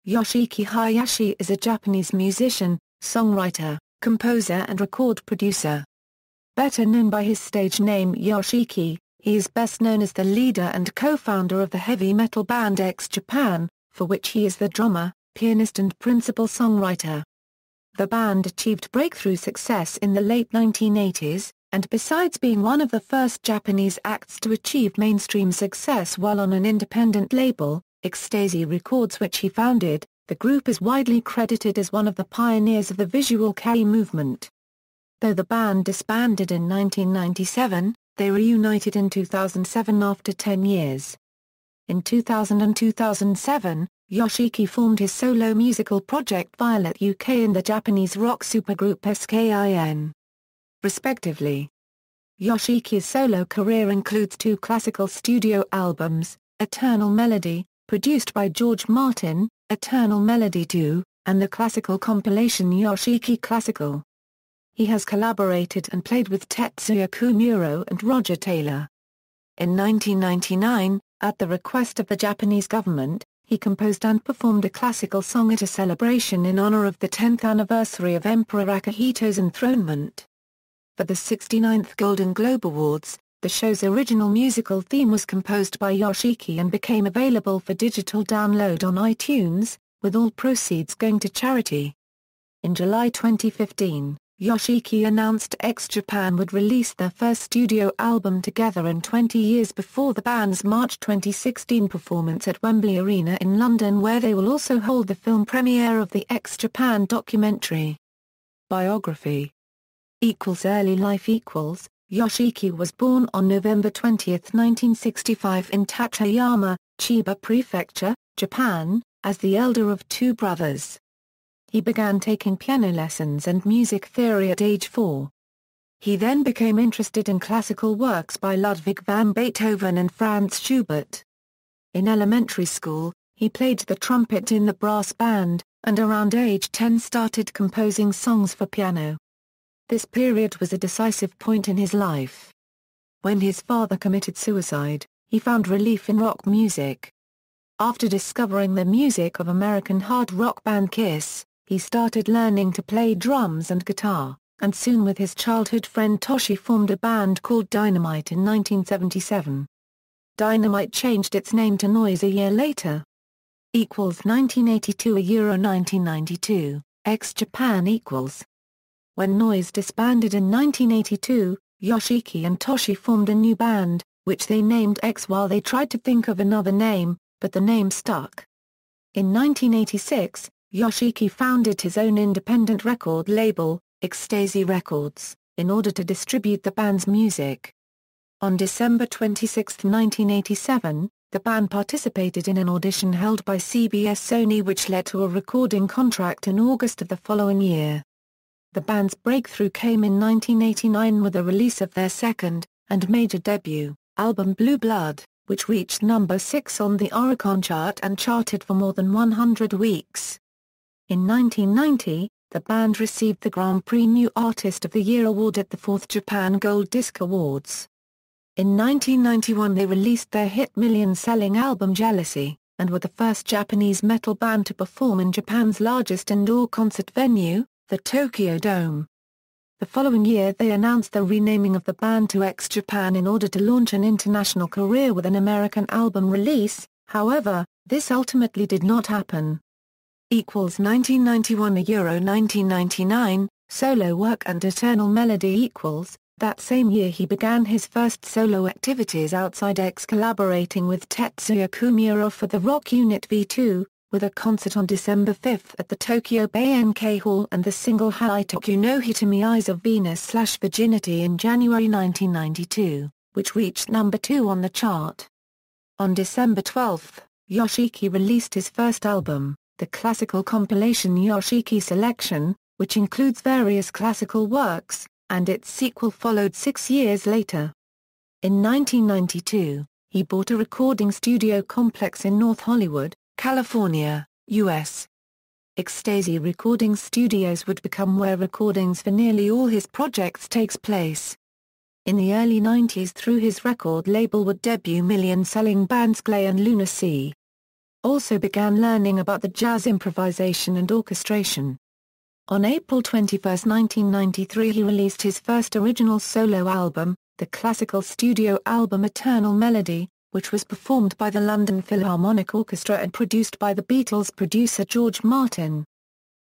Yoshiki Hayashi is a Japanese musician, songwriter, composer and record producer. Better known by his stage name Yoshiki, he is best known as the leader and co-founder of the heavy metal band X-Japan, for which he is the drummer, pianist and principal songwriter. The band achieved breakthrough success in the late 1980s, and besides being one of the first Japanese acts to achieve mainstream success while on an independent label, Extasy Records, which he founded, the group is widely credited as one of the pioneers of the visual kei movement. Though the band disbanded in 1997, they reunited in 2007 after 10 years. In 2000 and 2007, Yoshiki formed his solo musical project Violet UK and the Japanese rock supergroup S.K.I.N. respectively. Yoshiki's solo career includes 2 classical studio albums, Eternal Melody, produced by George Martin, Eternal Melody 2, and the classical compilation Yoshiki Classical. He has collaborated and played with Tetsuya Komuro and Roger Taylor. In 1999, at the request of the Japanese government, he composed and performed a classical song at a celebration in honor of the 10th anniversary of Emperor Akihito's enthronement. For the 69th Golden Globe Awards, the show's original musical theme was composed by Yoshiki and became available for digital download on iTunes, with all proceeds going to charity. In July 2015, Yoshiki announced X-Japan would release their first studio album together in 20 years before the band's March 2016 performance at Wembley Arena in London, where they will also hold the film premiere of the X-Japan documentary. Biography. Early life. Yoshiki was born on November 20, 1965 in Tachiyama, Chiba Prefecture, Japan, as the elder of 2 brothers. He began taking piano lessons and music theory at age 4. He then became interested in classical works by Ludwig van Beethoven and Franz Schubert. In elementary school, he played the trumpet in the brass band, and around age 10 started composing songs for piano. This period was a decisive point in his life. When his father committed suicide, he found relief in rock music. After discovering the music of American hard rock band Kiss, he started learning to play drums and guitar, and soon with his childhood friend Toshi formed a band called Dynamite in 1977. Dynamite changed its name to Noise a year later. 1982 1992, X-Japan equals. When Noise disbanded in 1982, Yoshiki and Toshi formed a new band, which they named X while they tried to think of another name, but the name stuck. In 1986, Yoshiki founded his own independent record label, Extasy Records, in order to distribute the band's music. On December 26, 1987, the band participated in an audition held by CBS Sony which led to a recording contract in August of the following year. The band's breakthrough came in 1989 with the release of their second, and major debut, album Blue Blood, which reached number 6 on the Oricon chart and charted for more than 100 weeks. In 1990, the band received the Grand Prix New Artist of the Year award at the 4th Japan Gold Disc Awards. In 1991 they released their hit million-selling album Jealousy, and were the first Japanese metal band to perform in Japan's largest indoor concert venue, the Tokyo Dome. The following year they announced the renaming of the band to X-Japan in order to launch an international career with an American album release, however, this ultimately did not happen. 1991 1999, solo work and Eternal Melody . That same year he began his first solo activities outside X, collaborating with Tetsuya Komuro for the rock unit V2, with a concert on December 5 at the Tokyo Bay NK Hall and the single Haitoku no Hitami Eyes of Venus/Virginity in January 1992, which reached number 2 on the chart. On December 12, Yoshiki released his first album, the classical compilation Yoshiki Selection, which includes various classical works, and its sequel followed 6 years later. In 1992, he bought a recording studio complex in North Hollywood, California, U.S. Extasy Recording Studios would become where recordings for nearly all his projects takes place. In the early 90s through his record label would debut million-selling bands Glay and Lunacy. also began learning about the jazz improvisation and orchestration. On April 21, 1993 he released his first original solo album, the classical studio album Eternal Melody, which was performed by the London Philharmonic Orchestra and produced by the Beatles' producer George Martin.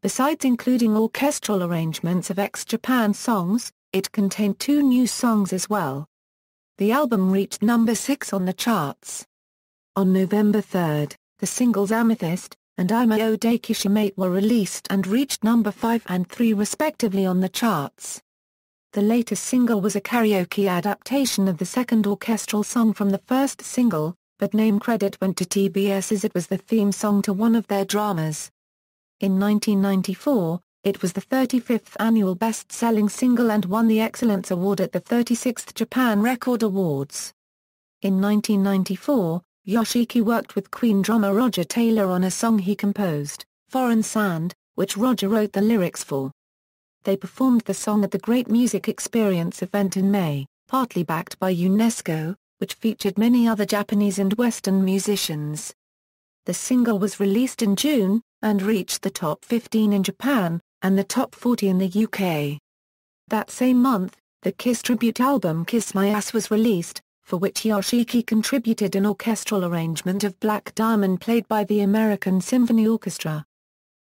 Besides including orchestral arrangements of ex-Japan songs, it contained 2 new songs as well. The album reached number 6 on the charts. On November 3, the singles Amethyst and Ime Ode Kishimate were released and reached number 5 and 3 respectively on the charts. The latest single was a karaoke adaptation of the second orchestral song from the first single, but name credit went to TBS as it was the theme song to one of their dramas. In 1994, it was the 35th annual best-selling single and won the Excellence Award at the 36th Japan Record Awards. In 1994, Yoshiki worked with Queen drummer Roger Taylor on a song he composed, Foreign Sand, which Roger wrote the lyrics for. They performed the song at the Great Music Experience event in May, partly backed by UNESCO, which featured many other Japanese and Western musicians. The single was released in June, and reached the top 15 in Japan, and the top 40 in the UK. That same month, the Kiss tribute album Kiss My Ass was released, for which Yoshiki contributed an orchestral arrangement of Black Diamond played by the American Symphony Orchestra.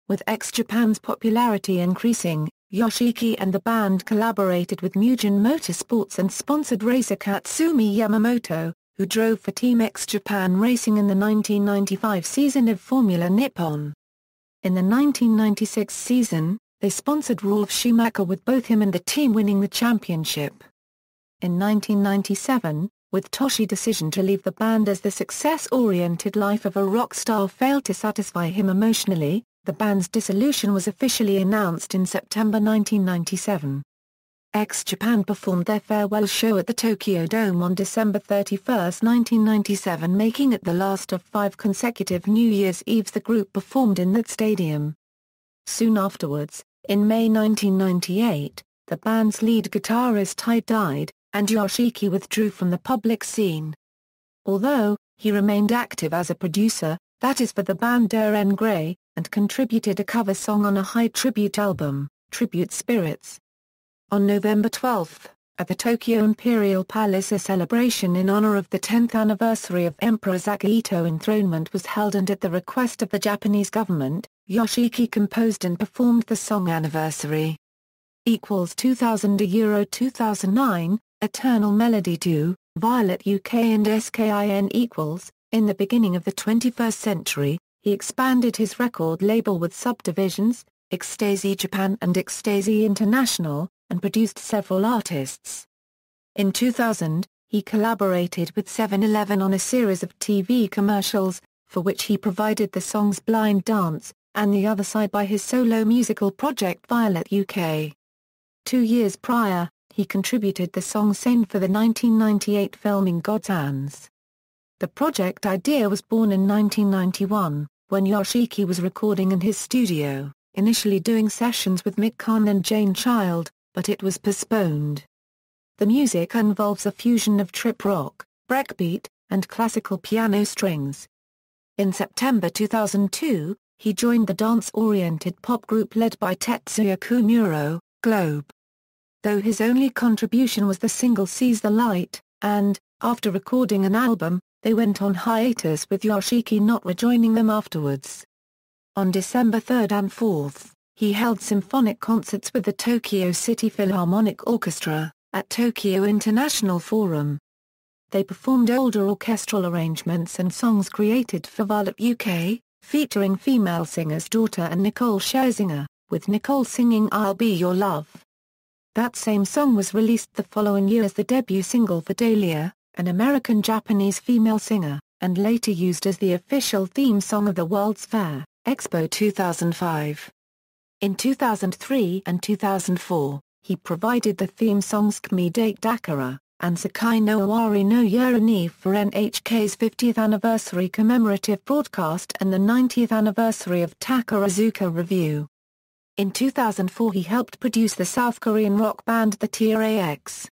With ex-Japan's popularity increasing, Yoshiki and the band collaborated with Mugen Motorsports and sponsored racer Katsumi Yamamoto, who drove for Team X-Japan Racing in the 1995 season of Formula Nippon. In the 1996 season, they sponsored Ralf Schumacher with both him and the team winning the championship. In 1997, with Toshi's decision to leave the band as the success-oriented life of a rock star failed to satisfy him emotionally, the band's dissolution was officially announced in September 1997. X-Japan performed their farewell show at the Tokyo Dome on December 31, 1997, making it the last of 5 consecutive New Year's Eves the group performed in that stadium. Soon afterwards, in May 1998, the band's lead guitarist Tai died, and Yoshiki withdrew from the public scene. Although, he remained active as a producer, that is for the band Der En Grey, and contributed a cover song on a High tribute album, Tribute Spirits. On November 12, at the Tokyo Imperial Palace, a celebration in honor of the 10th anniversary of Emperor Akihito's enthronement was held, and at the request of the Japanese government, Yoshiki composed and performed the song Anniversary. 2000 Euro 2009, Eternal Melody 2, Violet UK and S.K.I.N. In the beginning of the 21st century, he expanded his record label with subdivisions, Extasy Japan and Extasy International, and produced several artists. In 2000, he collaborated with 7-Eleven on a series of TV commercials, for which he provided the songs Blind Dance, and The Other Side by his solo musical project Violet UK. 2 years prior, he contributed the song Sane for the 1998 film In God's Hands. The project idea was born in 1991, when Yoshiki was recording in his studio, initially doing sessions with Mick Karn and Jane Child, but it was postponed. The music involves a fusion of trip rock, breakbeat, and classical piano strings. In September 2002, he joined the dance-oriented pop group led by Tetsuya Komuro, Globe. Though his only contribution was the single Seize the Light, and, after recording an album, they went on hiatus with Yoshiki not rejoining them afterwards. On December 3 and 4, he held symphonic concerts with the Tokyo City Philharmonic Orchestra, at Tokyo International Forum. They performed older orchestral arrangements and songs created for Violet UK, featuring female singers Daughter and Nicole Scherzinger, with Nicole singing I'll Be Your Love. That same song was released the following year as the debut single for Dahlia, an American-Japanese female singer, and later used as the official theme song of the World's Fair, Expo 2005. In 2003 and 2004, he provided the theme songs Kimi Date Dakara, and Sakai no Owari no Yoroni for NHK's 50th anniversary commemorative broadcast and the 90th anniversary of Takarazuka Review. In 2004 he helped produce the South Korean rock band the TRAX.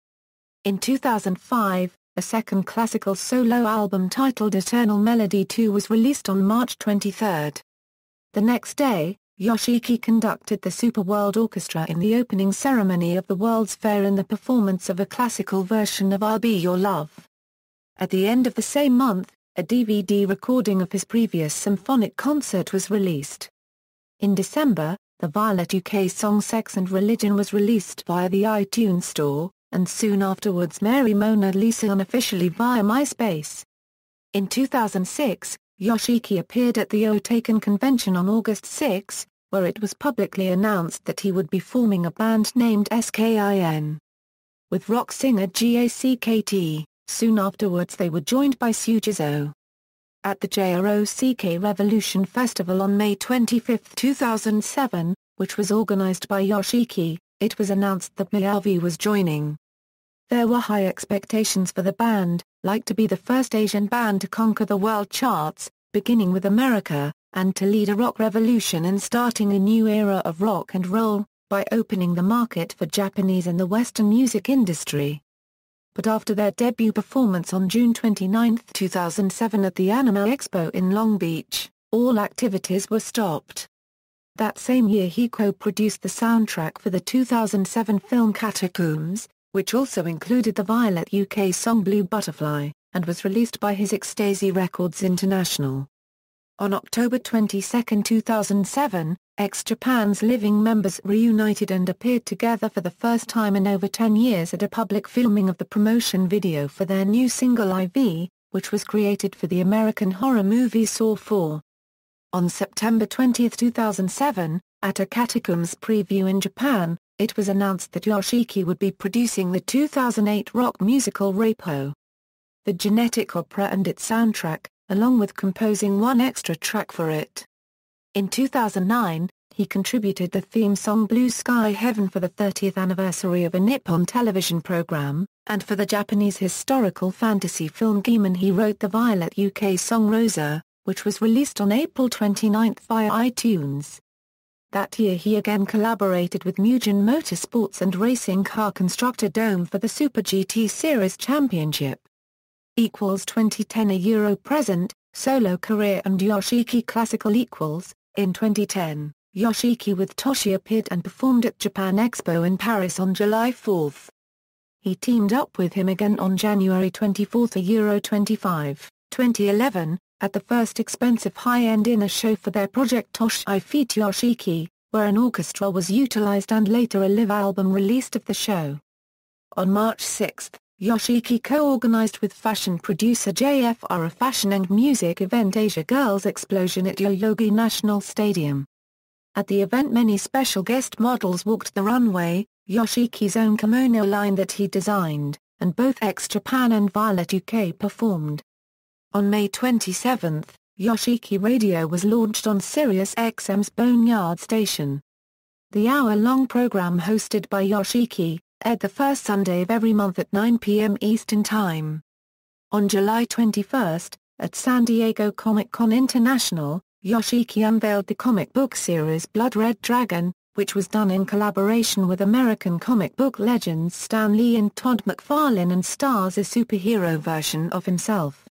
In 2005, A second classical solo album titled Eternal Melody 2 was released on March 23. The next day, Yoshiki conducted the Super World Orchestra in the opening ceremony of the World's Fair in the performance of a classical version of I'll Be Your Love. At the end of the same month, a DVD recording of his previous symphonic concert was released. In December, the Violet UK song Sex and Religion was released via the iTunes Store, and soon afterwards Mary Mona Lisa unofficially via MySpace. In 2006, Yoshiki appeared at the Otaken convention on August 6, where it was publicly announced that he would be forming a band named S.K.I.N. with rock singer GACKT. Soon afterwards they were joined by Sujizo. At the JROCK Revolution Festival on May 25, 2007, which was organized by Yoshiki, it was announced that Miyavi was joining. There were high expectations for the band, like to be the first Asian band to conquer the world charts, beginning with America, and to lead a rock revolution and starting a new era of rock and roll, by opening the market for Japanese in the Western music industry. But after their debut performance on June 29, 2007 at the Anime Expo in Long Beach, all activities were stopped. That same year he co-produced the soundtrack for the 2007 film Catacombs, which also included the Violet UK song Blue Butterfly, and was released by his Extasy Records International. On October 22, 2007, Japan's living members reunited and appeared together for the first time in over 10 years at a public filming of the promotion video for their new single IV, which was created for the American horror movie Saw 4. On September 20, 2007, at a Catacombs preview in Japan, it was announced that Yoshiki would be producing the 2008 rock musical Repo. The Genetic Opera and its soundtrack, along with composing one extra track for it. In 2009, he contributed the theme song Blue Sky Heaven for the 30th anniversary of a Nippon television program, and for the Japanese historical fantasy film Gimen he wrote the Violet UK song Rosa, which was released on April 29 via iTunes. That year he again collaborated with Mugen Motorsports and racing car constructor Dome for the Super GT Series Championship. 2010 A Euro Present, Solo Career and Yoshiki Classical In 2010, Yoshiki with Toshi appeared and performed at Japan Expo in Paris on July 4. He teamed up with him again on January 24 a Euro 25, 2011, at the first expensive high-end dinner show for their project Toshi I Feat Yoshiki, where an orchestra was utilized and later a live album released of the show. On March 6, Yoshiki co-organized with fashion producer JFR a fashion and music event Asia Girls Explosion at Yoyogi National Stadium. At the event many special guest models walked the runway, Yoshiki's own kimono line that he designed, and both Japan and Violet UK performed. On May 27, Yoshiki Radio was launched on Sirius XM's Boneyard station. The hour-long program hosted by Yoshiki, aired the first Sunday of every month at 9 p.m. Eastern Time. On July 21, at San Diego Comic-Con International, Yoshiki unveiled the comic book series Blood Red Dragon, which was done in collaboration with American comic book legends Stan Lee and Todd McFarlane and stars a superhero version of himself.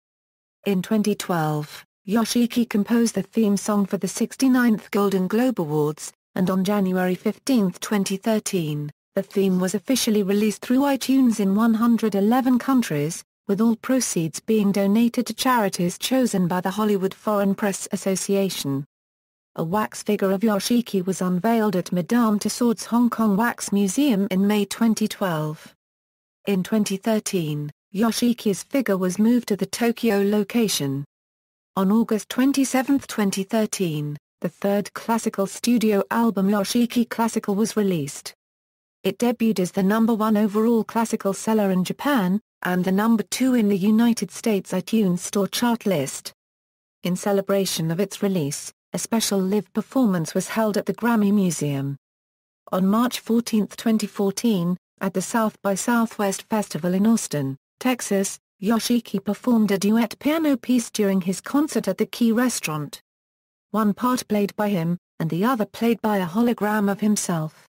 In 2012, Yoshiki composed the theme song for the 69th Golden Globe Awards, and on January 15, 2013, the theme was officially released through iTunes in 111 countries, with all proceeds being donated to charities chosen by the Hollywood Foreign Press Association. A wax figure of Yoshiki was unveiled at Madame Tussauds Hong Kong Wax Museum in May 2012. In 2013, Yoshiki's figure was moved to the Tokyo location. On August 27, 2013, the third classical studio album Yoshiki Classical was released. It debuted as the #1 overall classical seller in Japan, and the #2 in the United States iTunes Store chart list. In celebration of its release, a special live performance was held at the Grammy Museum. On March 14, 2014, at the South by Southwest Festival in Austin, Texas, Yoshiki performed a duet piano piece during his concert at the Key Restaurant. One part played by him, and the other played by a hologram of himself.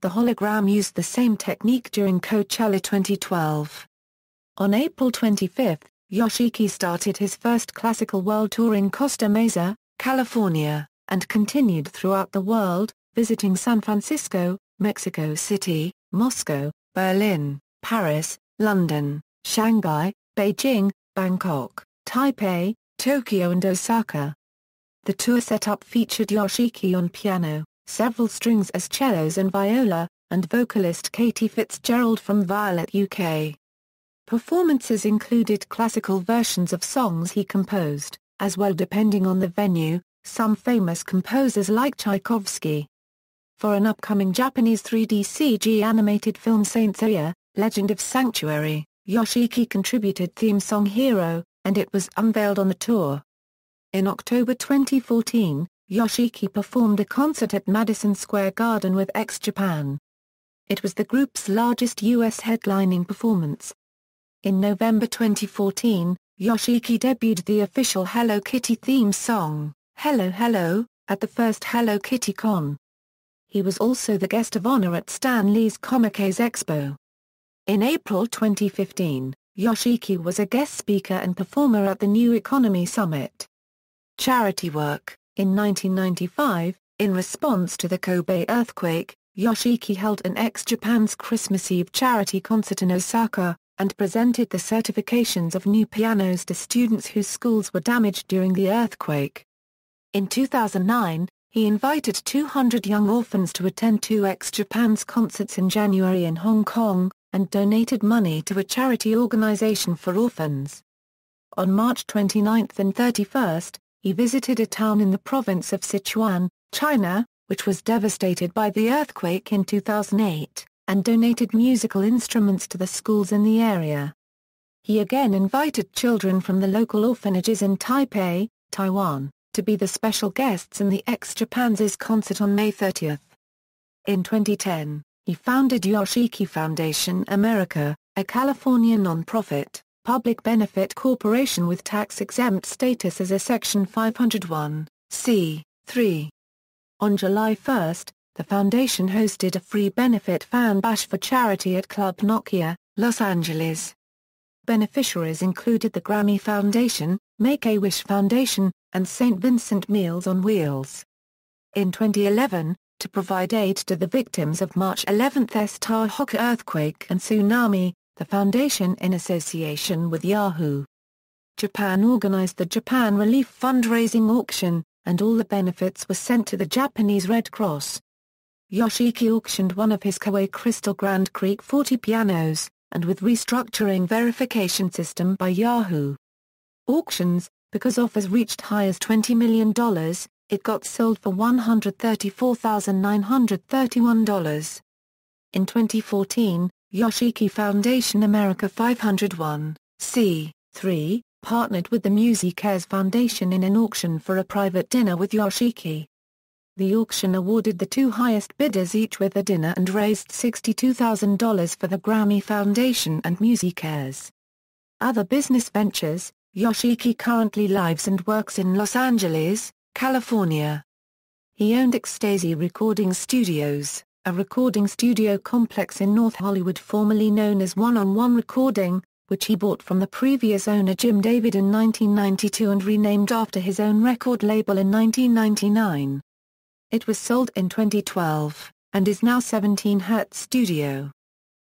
The hologram used the same technique during Coachella 2012. On April 25, Yoshiki started his first classical world tour in Costa Mesa, California, and continued throughout the world, visiting San Francisco, Mexico City, Moscow, Berlin, Paris, London, Shanghai, Beijing, Bangkok, Taipei, Tokyo and Osaka. The tour setup featured Yoshiki on piano, several strings as cellos and viola, and vocalist Katie Fitzgerald from Violet UK. Performances included classical versions of songs he composed, as well depending on the venue, some famous composers like Tchaikovsky. For an upcoming Japanese 3D CG animated film Saint Seiya, Legend of Sanctuary, Yoshiki contributed theme song Hero, and it was unveiled on the tour. In October 2014, Yoshiki performed a concert at Madison Square Garden with Japan. It was the group's largest U.S. headlining performance. In November 2014, Yoshiki debuted the official Hello Kitty theme song, Hello Hello, at the first Hello Kitty Con. He was also the guest of honor at Stan Lee's Comic-Case Expo. In April 2015, Yoshiki was a guest speaker and performer at the New Economy Summit. Charity work. In 1995, in response to the Kobe earthquake, Yoshiki held an Japan's Christmas Eve charity concert in Osaka, and presented the certifications of new pianos to students whose schools were damaged during the earthquake. In 2009, he invited 200 young orphans to attend two Japan's concerts in January in Hong Kong, and donated money to a charity organization for orphans. On March 29 and 31, he visited a town in the province of Sichuan, China, which was devastated by the earthquake in 2008, and donated musical instruments to the schools in the area. He again invited children from the local orphanages in Taipei, Taiwan, to be the special guests in the Japan's concert on May 30. In 2010, he founded Yoshiki Foundation America, a California non-profit, public benefit corporation with tax-exempt status as a Section 501(c)(3). On July 1, the foundation hosted a free benefit fan bash for charity at Club Nokia, Los Angeles. Beneficiaries included the Grammy Foundation, Make-A-Wish Foundation, and St. Vincent Meals on Wheels. In 2011, to provide aid to the victims of March 11's Tahoe earthquake and tsunami, the foundation in association with Yahoo! Japan organized the Japan Relief fundraising auction, and all the benefits were sent to the Japanese Red Cross. Yoshiki auctioned one of his Koei Crystal Grand Creek 40 pianos, and with restructuring verification system by Yahoo! Auctions, because offers reached high as $20 million, it got sold for $134,931. In 2014, Yoshiki Foundation America 501(c)(3) partnered with the MusiCares Foundation in an auction for a private dinner with Yoshiki. The auction awarded the two highest bidders each with a dinner and raised $62,000 for the Grammy Foundation and MusiCares. Other business ventures. Yoshiki currently lives and works in Los Angeles, California. He owned Extasy Recording Studios, a recording studio complex in North Hollywood formerly known as One-on-One Recording, which he bought from the previous owner Jim David in 1992 and renamed after his own record label in 1999. It was sold in 2012, and is now 17 Hertz Studio.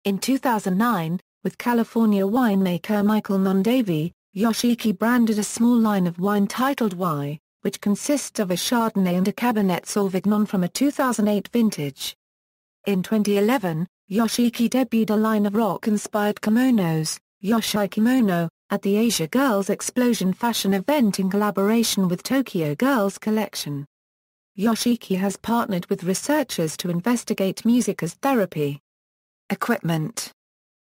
In 2009, with California winemaker Michael Mondavi, Yoshiki branded a small line of wine titled Y, which consists of a Chardonnay and a Cabernet Sauvignon from a 2008 vintage. In 2011, Yoshiki debuted a line of rock-inspired kimonos, Yoshiki Kimono, at the Asia Girls Explosion fashion event in collaboration with Tokyo Girls Collection. Yoshiki has partnered with researchers to investigate music as therapy. Equipment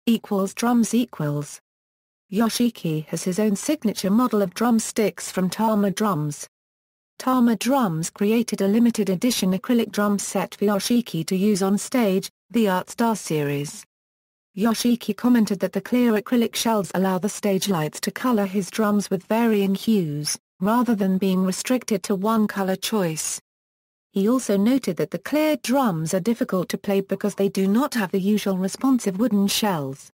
=drums =. Yoshiki has his own signature model of drumsticks from Tama Drums. Tama Drums created a limited edition acrylic drum set for Yoshiki to use on stage, the Art Star series. Yoshiki commented that the clear acrylic shells allow the stage lights to color his drums with varying hues, rather than being restricted to one color choice. He also noted that the clear drums are difficult to play because they do not have the usual responsive wooden shells.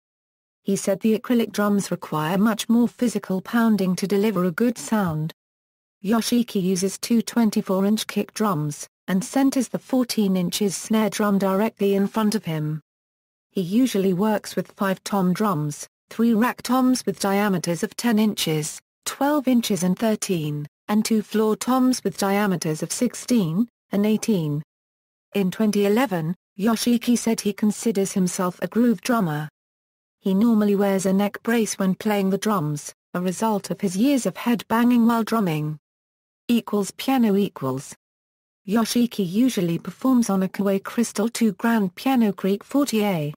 He said the acrylic drums require much more physical pounding to deliver a good sound. Yoshiki uses two 24-inch kick drums, and centers the 14-inch snare drum directly in front of him. He usually works with 5 tom drums, 3 rack toms with diameters of 10 inches, 12 inches and 13, and 2 floor toms with diameters of 16 and 18. In 2011, Yoshiki said he considers himself a groove drummer. He normally wears a neck brace when playing the drums, a result of his years of head-banging while drumming. Piano equals. Yoshiki usually performs on a Kawai Crystal 2 grand piano Creek 40A.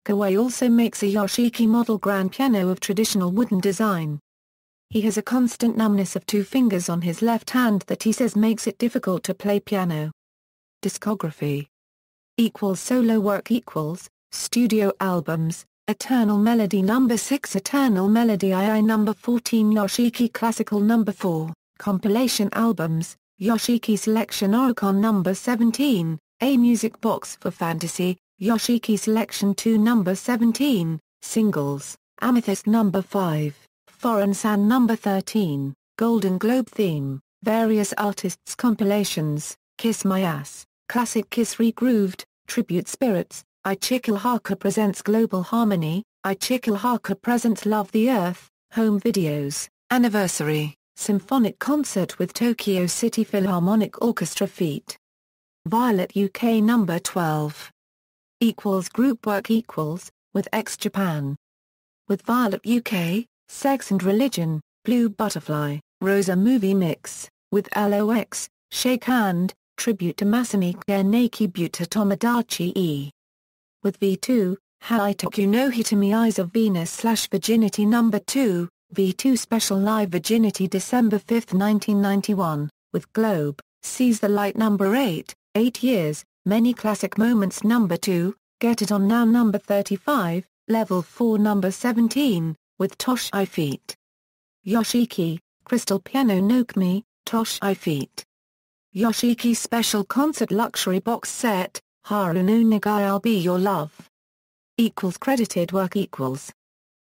Kawai also makes a Yoshiki model grand piano of traditional wooden design. He has a constant numbness of 2 fingers on his left hand that he says makes it difficult to play piano. Discography. Solo work studio albums, Eternal Melody No. 6, Eternal Melody II No. 14, Yoshiki Classical No. 4, compilation albums, Yoshiki Selection Oricon No. 17, A Music Box for Fantasy, Yoshiki Selection 2 No. 17, singles, Amethyst No. 5, Foreign Sand No. 13, Golden Globe Theme, various artists' compilations, Kiss My Ass, Classic Kiss Regrooved, Tribute Spirits, Ichikil Haka Presents Global Harmony, Ichikil Haka Presents Love the Earth, Home Videos, Anniversary, Symphonic Concert with Tokyo City Philharmonic Orchestra feat. Violet UK No. 12. Group work with X Japan. With Violet UK, Sex and Religion, Blue Butterfly, Rosa Movie Mix, with LOX, Shake Hand, Tribute to Masami Kaneki Buta Tomodachi E. With V2, Haitoku no Hitami Eyes of Venus / Virginity No. 2, V2 Special Live Virginity December 5, 1991, with Globe, Sees the Light No. 8, 8 Years, Many Classic Moments No. 2, Get It On Now No. 35, Level 4 No. 17, with Tosh I feat. Yoshiki, Crystal Piano Nokumi, Tosh I feat. Yoshiki Special Concert Luxury Box Set, Haru no Nagai I'll Be Your Love. Credited work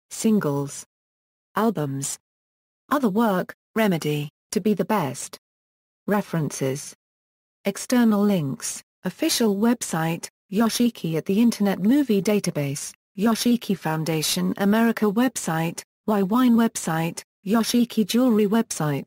Singles. Albums. Other work, Remedy, To Be the Best. References. External links, official website, Yoshiki at the Internet Movie Database, Yoshiki Foundation America website, Y Wine website, Yoshiki Jewelry website.